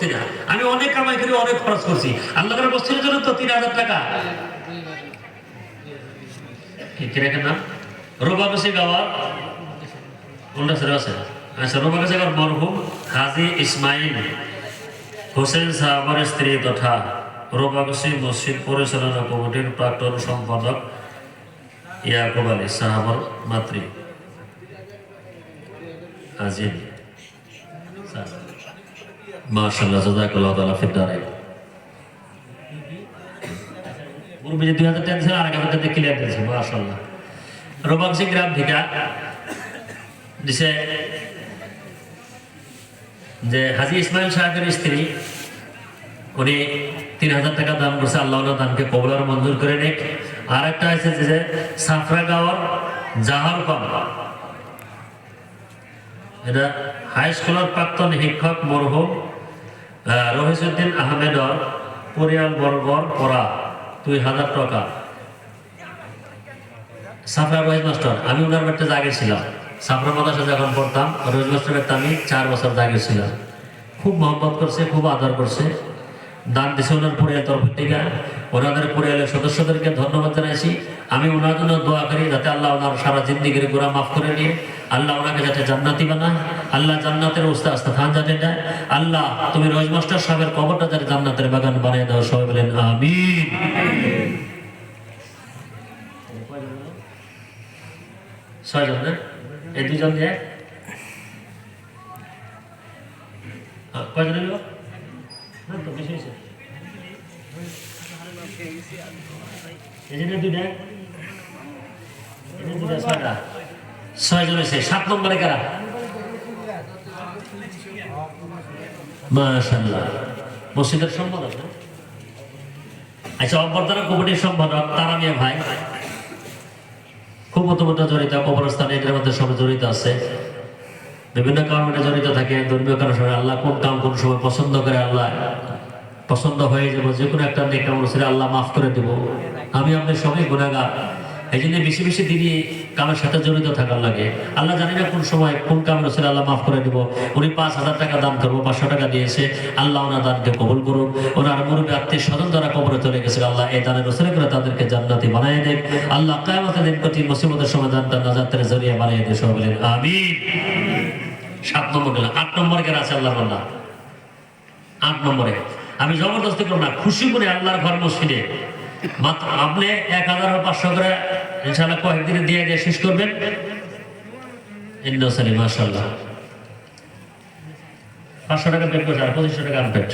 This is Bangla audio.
বস্তি না, আমি অনেক কামাই করে অনেক খরচ করছি আল্লাহর বস্তির জন্য। তো 3000 টাকা কি রাখেন নাম রোবাগসি গাওয়ার কোনটা ছেড়ে আছে? আচ্ছা, রোবাগসি গাওয়ার মরহুম হাজী ইসমাইল হোসেন সাহাবার স্ত্রী তথা রোবাগসি মসজিদ পরিচালনা কমিটির প্রাক্তন সম্পাদক ইয়াকুব আলী সাহাবার মাতৃ আজিম। মাশাআল্লাহ, জাযাকাল্লাহু তাআলা ফিদ দারাইন। মুরব্বি 2000 টাকা ছিল, আর 1000 টাকা ক্লিয়ার দিয়েছে। মাশাআল্লাহ। রোবাগসি গ্রাম থেকে দিছে যে হাজী ইসমাইল সাহেবের স্ত্রী, উনি 3000 টাকা দান করছে। আল্লাহ ওনার দানকে কবুল আর মঞ্জুর করে নিক। আর একটা আছে যে সাফরাগাঁওর জাহার পাম, এটা হাই স্কুলের প্রাক্তন শিক্ষক মরহুম রহিসউদ্দিন আহমেদর পরিয়াল বর্গর পড়া 2000 টাকা। সাফরা রহিস মাস্টার, আমি ওনার বাড়িতে জাগে ছিলাম। সাফরা মাদ্রাসা যখন পড়তাম, রহিস মাস্টার বাড়িতে আমি 4 বছর জাগে ছিলাম। খুব মহব্বত করছে, খুব আদর করছে, দান দিছে ওনার পরিয়াল তরফ থেকে। ওনাদের পরিয়ালের সদস্যদেরকে ধন্যবাদ জানাইছি। আমি ওনার জন্য দোয়া করি যাতে আল্লাহ ওনার সারা জিন্দিগির গুনাহ মাফ করে নিয়ে আল্লাহ ওনাকে যাতে জান্নাতি বানায়, আল্লাহ জান্নাতের স্থান যাতে দেয়। আল্লাহ তুমি রহিস মাস্টার সাহেবের কবরটা যাতে জান্নাতের বাগান বানিয়ে দাও, সবাই বলেন আমিন। ছয়জন না, এই দুজন দিয়ে কয়জন হইল? না তো বেশি হয়েছে, ছয়জন হয়েছে। 7 নম্বরে কারা? মাশাআল্লাহ, মসজিদের সম্পাদক। আচ্ছা, অভ্যর্থনা কমিটির সম্পাদক তারা মিয়া ভাই খুব মতো জড়িত, কবরস্থানে এদের মধ্যে সব জড়িত আছে, বিভিন্ন কারণে জড়িত থাকে। ধর্মীয় কারণের সময় আল্লাহ কোন কাম কোন সময় পছন্দ করে, আল্লাহ পছন্দ হয়ে যাবো যে কোনো একটা নেক কাম ছিল আল্লাহ মাফ করে দেব। আমি আপনি সবাই গুনাহগার, এই জন্য বেশি বেশি দিনই কামের সাথে জড়িত থাকার লাগে। আল্লাহ জানি না কোন সময় কোন কাম ছিল আল্লাহ মাফ করে দেব। উনি 5000 টাকা দান করবো, 500 টাকা দিয়েছে। আল্লাহ ওনার দানকে কবুল করুন। ওনার মুরব্বী আত্মীয় স্বজন যারা কবরে চলে গেছে, আল্লাহ এই দানের রসুল করে তাদেরকে জান্নাতি বানিয়ে দেন। আল্লাহ কিয়ামতের দিন প্রতি মুসিবতের সময় জান্নাত নাজাতের জরিয়া বানিয়ে দেন, সবাই বলেন আমিন। 7 নম্বর গেল। 8 নম্বর কেন আছে আল্লাহর বান্দা? 8 নম্বরে আমি জবরদস্তি করব না, খুশি করে আল্লাহর ঘর মসজিদে মাত্র আপনি 1500 করে ইনশাআল্লাহ কয়েকদিনে দিয়ে শেষ করবেন। মাশাআল্লাহ, 500 টাকা পেট করছে আর 2500 টাকা আনপেট।